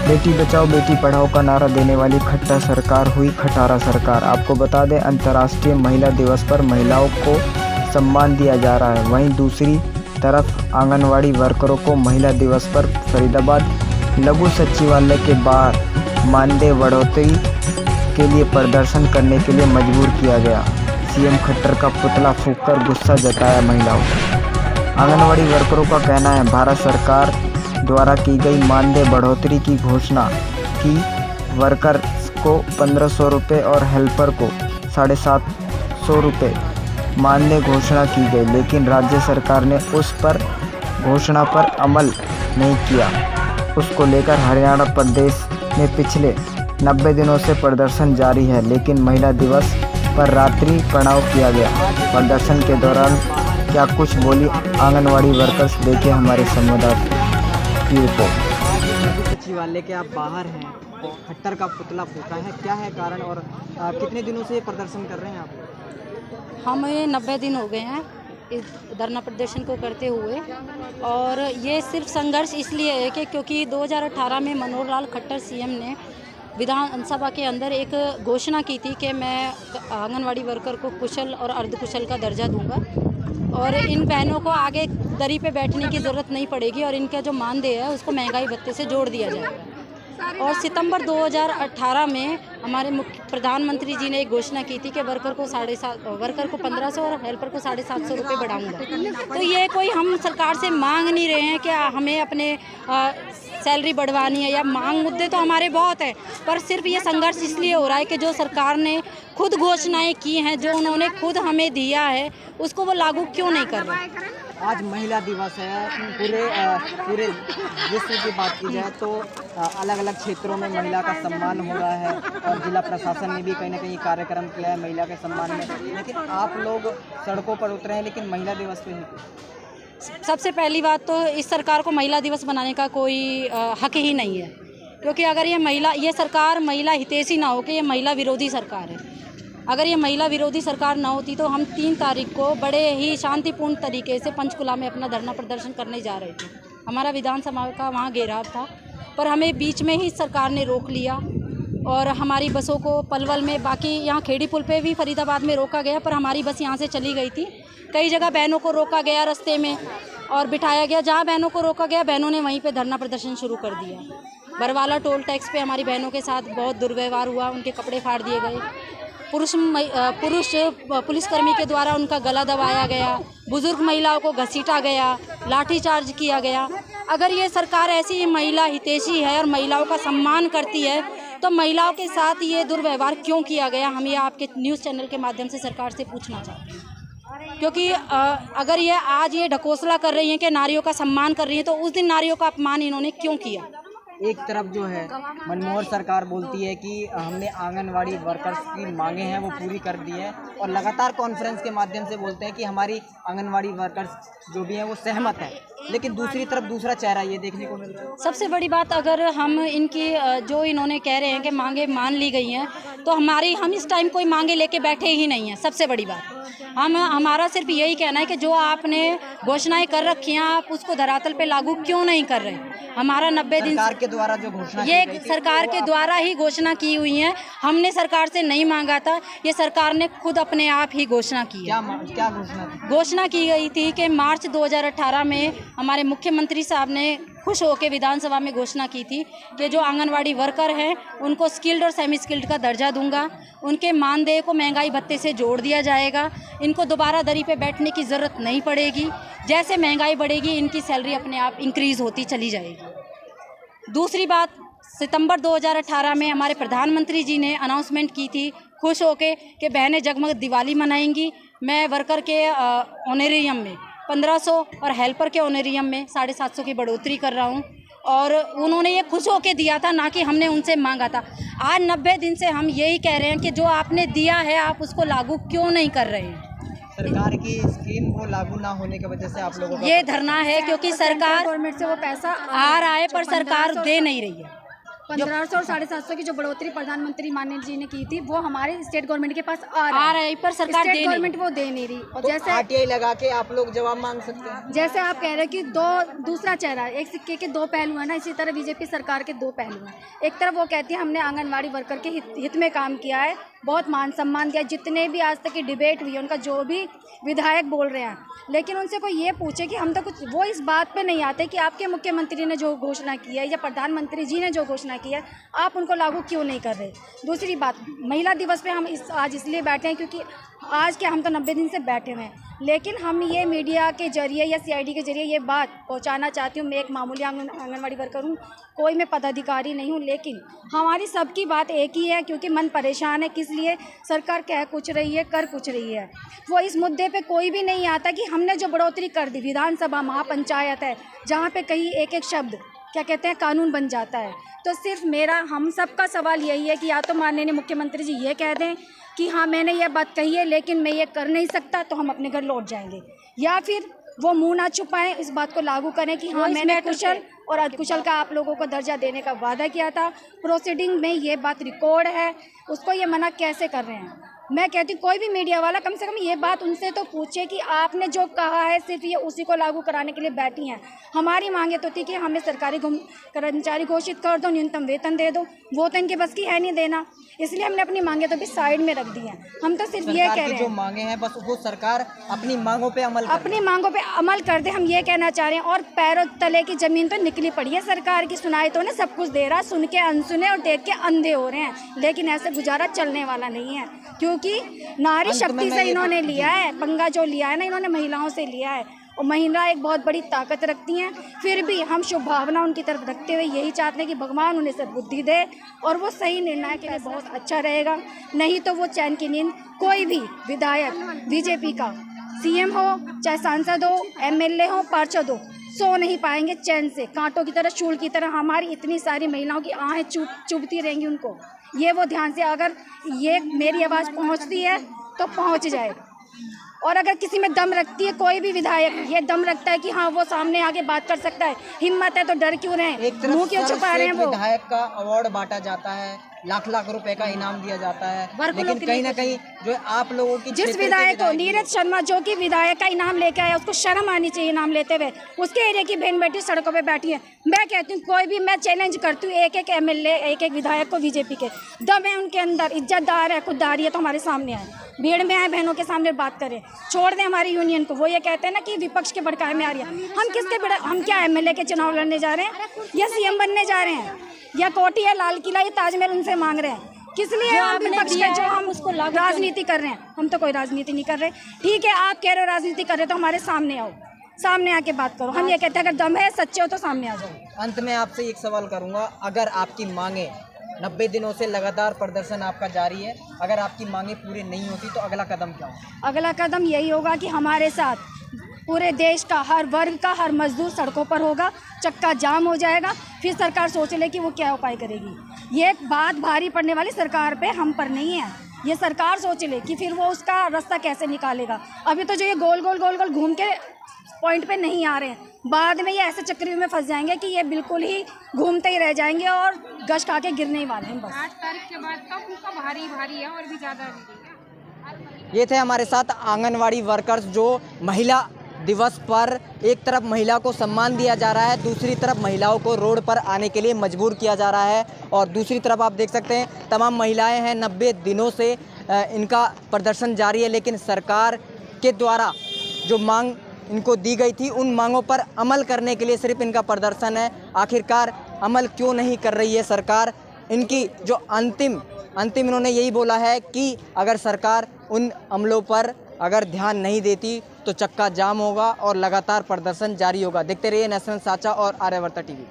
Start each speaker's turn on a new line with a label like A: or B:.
A: बेटी बचाओ बेटी पढ़ाओ का नारा देने वाली खट्टर सरकार हुई खटारा सरकार। आपको बता दें, अंतर्राष्ट्रीय महिला दिवस पर महिलाओं को सम्मान दिया जा रहा है। वहीं दूसरी तरफ आंगनवाड़ी वर्करों को महिला दिवस पर फरीदाबाद लघु सचिवालय के बाहर मानदेय बढ़ोतरी के लिए प्रदर्शन करने के लिए मजबूर किया गया। सीएम खट्टर का पुतला फूंककर गुस्सा जताया महिलाओं। आंगनवाड़ी वर्करों का कहना है, भारत सरकार द्वारा की गई मानदेय बढ़ोतरी की घोषणा की। वर्कर्स को 1500 रुपये और हेल्पर को 750 रुपये मानदेय घोषणा की गई, लेकिन राज्य सरकार ने उस पर घोषणा पर अमल नहीं किया। उसको लेकर हरियाणा प्रदेश में पिछले 90 दिनों से प्रदर्शन जारी है, लेकिन महिला दिवस पर रात्रि पड़ाव किया गया। प्रदर्शन के दौरान क्या कुछ बोली आंगनवाड़ी वर्कर्स, देखें हमारे संवाददाता की रिपोर्ट।
B: सचिवालय के आप बाहर हैं, खट्टर का पुतला फूंका है, क्या है कारण और कितने दिनों से ये प्रदर्शन कर रहे हैं आप?
C: हमें 90 दिन हो गए हैं इस धरना प्रदर्शन को करते हुए, और ये सिर्फ संघर्ष इसलिए है कि क्योंकि 2018 में मनोहर लाल खट्टर सीएम ने विधानसभा के अंदर एक घोषणा की थी कि मैं आंगनवाड़ी वर्कर को कुशल और अर्धकुशल का दर्जा दूंगा और इन बहनों को आगे दरी पे बैठने की ज़रूरत नहीं पड़ेगी और इनका जो मानदेय है उसको महंगाई भत्ते से जोड़ दिया जाएगा। और सितंबर 2018 में हमारे प्रधानमंत्री जी ने एक घोषणा की थी कि वर्कर को 1500 और हेल्पर को 750 रुपये बढ़ाऊंगा। तो ये कोई हम सरकार से मांग नहीं रहे हैं कि हमें अपने सैलरी बढ़वानी है, या मांग मुद्दे तो हमारे बहुत हैं, पर सिर्फ ये संघर्ष इसलिए हो रहा है कि जो सरकार ने खुद घोषणाएं की हैं, जो उन्होंने खुद हमें दिया है, उसको वो लागू क्यों नहीं कर रहे।
B: आज महिला दिवस है, पूरे विश्व की बात की जाए तो अलग अलग क्षेत्रों में महिला का सम्मान हो रहा है और जिला प्रशासन ने भी कहीं ना कहीं कार्यक्रम किया है महिला के सम्मान में, लेकिन आप लोग सड़कों पर उतरे हैं लेकिन महिला दिवस पे नहीं।
C: सबसे पहली बात तो इस सरकार को महिला दिवस बनाने का कोई हक ही नहीं है, क्योंकि अगर ये सरकार महिला हितैषी ना हो कि ये महिला विरोधी सरकार है। अगर ये महिला विरोधी सरकार ना होती तो हम 3 तारीख को बड़े ही शांतिपूर्ण तरीके से पंचकुला में अपना धरना प्रदर्शन करने जा रहे थे। हमारा विधानसभा का वहाँ घेराव था, पर हमें बीच में ही सरकार ने रोक लिया और हमारी बसों को पलवल में, बाकी यहाँ खेड़ी पुल पे भी फरीदाबाद में रोका गया, पर हमारी बस यहाँ से चली गई थी। कई जगह बहनों को रोका गया रास्ते में और बिठाया गया। जहाँ बहनों को रोका गया, बहनों ने वहीं पे धरना प्रदर्शन शुरू कर दिया। बरवाला टोल टैक्स पे हमारी बहनों के साथ बहुत दुर्व्यवहार हुआ, उनके कपड़े फाड़ दिए गए, पुरुष पुलिसकर्मी के द्वारा उनका गला दबाया गया, बुजुर्ग महिलाओं को घसीटा गया, लाठीचार्ज किया गया। अगर ये सरकार ऐसी महिला हितैषी है और महिलाओं का सम्मान करती है तो महिलाओं के साथ ये दुर्व्यवहार क्यों किया गया, हम ये आपके न्यूज़ चैनल के माध्यम से सरकार से पूछना चाहते हैं। क्योंकि अगर ये आज ये ढकोसला कर रही हैं कि नारियों का सम्मान कर रही हैं, तो उस दिन नारियों का अपमान इन्होंने क्यों किया।
B: एक तरफ जो है मनमोहन सरकार बोलती है कि हमने आंगनवाड़ी वर्कर्स की मांगे हैं वो पूरी कर दी हैं, और लगातार कॉन्फ्रेंस के माध्यम से बोलते हैं कि हमारी आंगनवाड़ी वर्कर्स जो भी हैं वो सहमत हैं, लेकिन दूसरी तरफ दूसरा चेहरा ये देखने को मिल रहा है।
C: सबसे बड़ी बात, अगर हम इनकी जो इन्होंने कह रहे हैं कि मांगे मान ली गई हैं, तो हम इस टाइम कोई मांगे लेके बैठे ही नहीं हैं। सबसे बड़ी बात हमारा सिर्फ यही कहना है कि जो आपने घोषणाएं कर रखी हैं आप उसको धरातल पे लागू क्यों नहीं कर रहे। हमारा 90 दिन
B: सरकार के द्वारा जो घोषणा
C: ये सरकार के द्वारा ही घोषणा की हुई है, हमने सरकार से नहीं मांगा था, ये सरकार ने खुद अपने आप ही घोषणा की है।
B: क्या घोषणा थी?
C: घोषणा की गई थी कि मार्च 2018 में हमारे मुख्यमंत्री साहब ने खुश होकर विधानसभा में घोषणा की थी कि जो आंगनवाड़ी वर्कर हैं उनको स्किल्ड और सेमी स्किल्ड का दर्जा दूंगा, उनके मानदेय को महंगाई भत्ते से जोड़ दिया जाएगा, इनको दोबारा दरी पे बैठने की ज़रूरत नहीं पड़ेगी, जैसे महंगाई बढ़ेगी इनकी सैलरी अपने आप इंक्रीज़ होती चली जाएगी। दूसरी बात, सितंबर 2018 में हमारे प्रधानमंत्री जी ने अनाउंसमेंट की थी खुश होके कि बहनें जगमग दिवाली मनाएंगी। मैं वर्कर के ऑनरेरियम में 1500 और हेल्पर के ऑनरेरियम में 750 की बढ़ोतरी कर रहा हूँ, और उन्होंने ये खुश होके दिया था, ना कि हमने उनसे मांगा था। आज 90 दिन से हम यही कह रहे हैं कि जो आपने दिया है आप उसको लागू क्यों नहीं कर रहे हैं।
B: सरकार की स्कीम को लागू ना होने की वजह से आप लोगों का
C: ये धरना है, क्योंकि सरकार गवर्नमेंट से वो पैसा आ रहा है पर सरकार दे नहीं रही है।
D: 1500 और 750 की जो बढ़ोतरी प्रधानमंत्री माननीय जी ने की थी वो हमारे स्टेट गवर्नमेंट के पास आ रहा है,
C: पर सरकार
D: स्टेट
C: दे
D: गवर्नमेंट वो दे नहीं रही। और
B: तो
D: जैसे
B: आरटीआई लगा के आप लोग जवाब मांग सकते हैं।
D: जैसे आप कह रहे हैं कि दूसरा चेहरा है, एक सिक्के के दो पहलू है ना, इसी तरह बीजेपी सरकार के दो पहलू हैं। एक तरफ वो कहती है हमने आंगनवाड़ी वर्कर के हित में काम किया है, बहुत मान सम्मान दिया, जितने भी आज तक की डिबेट हुई है उनका जो भी विधायक बोल रहे हैं, लेकिन उनसे कोई ये पूछे कि हम तो कुछ वो इस बात पे नहीं आते कि आपके मुख्यमंत्री ने जो घोषणा की है या प्रधानमंत्री जी ने जो घोषणा की है आप उनको लागू क्यों नहीं कर रहे। दूसरी बात, महिला दिवस पे हम आज इसलिए बैठे हैं क्योंकि आज के हम तो 90 दिन से बैठे हुए हैं, लेकिन हम ये मीडिया के जरिए या सीआईडी के जरिए ये बात पहुंचाना चाहती हूँ। मैं एक मामूली आंगनवाड़ी वर्कर हूँ, कोई मैं पदाधिकारी नहीं हूँ, लेकिन हमारी सबकी बात एक ही है क्योंकि मन परेशान है। किस लिए सरकार कह कुछ रही है, कर कुछ रही है, वो इस मुद्दे पे कोई भी नहीं आता कि हमने जो बढ़ोतरी कर दी, विधानसभा महापंचायत है जहाँ पे कहीं एक एक शब्द क्या कहते हैं कानून बन जाता है। तो सिर्फ मेरा हम सबका सवाल यही है कि या तो माननीय मुख्यमंत्री जी ये कह दें कि हाँ मैंने ये बात कही है लेकिन मैं ये कर नहीं सकता, तो हम अपने घर लौट जाएंगे, या फिर वो मुंह ना छुपाएं, इस बात को लागू करें कि हाँ मैंने कुशल और अधकुशल का आप लोगों को दर्जा देने का वादा किया था, प्रोसीडिंग में ये बात रिकॉर्ड है, उसको ये मना कैसे कर रहे हैं। मैं कहती हूँ कोई भी मीडिया वाला कम से कम ये बात उनसे तो पूछे कि आपने जो कहा है सिर्फ ये उसी को लागू कराने के लिए बैठी हैं। हमारी मांगे तो थी कि हमें सरकारी कर्मचारी घोषित कर दो, न्यूनतम वेतन दे दो, वो तो इनके बस की है नहीं देना, इसलिए हमने अपनी मांगे तो भी साइड में रख दी हैं। हम तो सिर्फ ये कह रहे हैं
B: जो मांगे हैं बस वो सरकार अपनी मांगों पे अमल
D: कर दे, हम ये कहना चाह रहे हैं। और पैरों तले की जमीन तो निकली पड़ी है सरकार की, सुनाई तो ना सब कुछ दे रहा, सुन के अनसुने और देख के अंधे हो रहे हैं, लेकिन ऐसे गुजारा चलने वाला नहीं है क्योंकि नारी शक्ति से इन्होंने लिया है पंगा, जो लिया है ना इन्होंने महिलाओं से लिया है, और महिला एक बहुत बड़ी ताकत रखती हैं। फिर भी हम शुभ भावना उनकी तरफ रखते हुए यही चाहते हैं कि भगवान उन्हें सब बुद्धि दे और वो सही निर्णय के लिए बहुत अच्छा रहेगा, नहीं तो वो चैन की नींद कोई भी विधायक बीजेपी का सीएम हो चाहे सांसद हो एमएलए हो पार्षद हो सो नहीं पाएंगे चैन से, कांटों की तरह शूल की तरह हमारी इतनी सारी महिलाओं की आहें चुभती रहेंगी उनको। ये वो ध्यान से, अगर ये मेरी आवाज़ पहुंचती है तो पहुंच जाए, और अगर किसी में दम रखती है कोई भी विधायक ये दम रखता है कि हाँ वो सामने आके बात कर सकता है, हिम्मत है तो डर क्यों रहे, मुंह क्यों छुपा रहे हैं। वो
B: विधायक का अवार्ड बांटा जाता है, लाख लाख रुपए का इनाम दिया जाता है, लेकिन कहीं ना कहीं जो आप लोगों की
D: जिस विधायक को नीरज शर्मा जो कि विधायक का इनाम लेके आया उसको शर्म आनी चाहिए इनाम लेते हुए, उसके एरिया की बहन बेटी सड़कों पे बैठी है। मैं कहती हूँ कोई भी, मैं चैलेंज करती हूँ एक एक एमएलए एक एक विधायक को, बीजेपी के दम है उनके अंदर, इज्जतदार है, खुददारी है, तो हमारे सामने आए, भीड़ में आए, बहनों के सामने बात करें, छोड़ दें हमारी यूनियन को। वो ये कहते हैं ना कि विपक्ष के भड़काए में आ रही है, हम किसके हम क्या एमएलए के चुनाव लड़ने जा रहे हैं या सीएम बनने जा रहे हैं या कोठी या लाल किला या ताजमहल उनसे मांग रहे हैं, किस लिए हम विपक्ष के जो हम उसको राजनीति कर रहे हैं। हम तो कोई राजनीति नहीं कर रहे, ठीक है आप कह रहे हो राजनीति कर रहे तो हमारे सामने आओ, सामने आके बात करो। हम ये कहते हैं अगर दम है सच्चे हो तो सामने आ जाओ।
B: अंत में आपसे एक सवाल करूंगा, अगर आपकी मांगे 90 दिनों से लगातार प्रदर्शन आपका जारी है, अगर आपकी मांगे पूरी नहीं होती तो अगला कदम क्या होगा?
D: अगला कदम यही होगा कि हमारे साथ पूरे देश का हर वर्ग का हर मजदूर सड़कों पर होगा, चक्का जाम हो जाएगा, फिर सरकार सोच ले कि वो क्या उपाय करेगी। ये बात भारी पड़ने वाली सरकार पे हम पर नहीं है, ये सरकार सोच ले कि फिर वो उसका रास्ता कैसे निकालेगा। अभी तो जो ये गोल गोल गोल गोल घूम के पॉइंट पे नहीं आ रहे हैं, बाद में ये ऐसे चक्रव्यूह में फंस जाएंगे कि ये बिल्कुल ही घूमते ही रह जाएंगे और गश खा के गिरने ही वाले हैं बस।
E: 8 तारीख के बाद तब उनका भारी है और भी ज़्यादा।
B: ये थे हमारे साथ आंगनवाड़ी वर्कर्स, जो महिला दिवस पर एक तरफ महिला को सम्मान दिया जा रहा है, दूसरी तरफ महिलाओं को रोड पर आने के लिए मजबूर किया जा रहा है, और दूसरी तरफ आप देख सकते हैं तमाम महिलाएं हैं, 90 दिनों से इनका प्रदर्शन जारी है, लेकिन सरकार के द्वारा जो मांग इनको दी गई थी उन मांगों पर अमल करने के लिए सिर्फ इनका प्रदर्शन है। आखिरकार अमल क्यों नहीं कर रही है सरकार? इनकी जो अंतिम इन्होंने यही बोला है कि अगर सरकार उन अमलों पर अगर ध्यान नहीं देती तो चक्का जाम होगा और लगातार प्रदर्शन जारी होगा। देखते रहिए नेशनल साचा और आर्यावर्ता टीवी।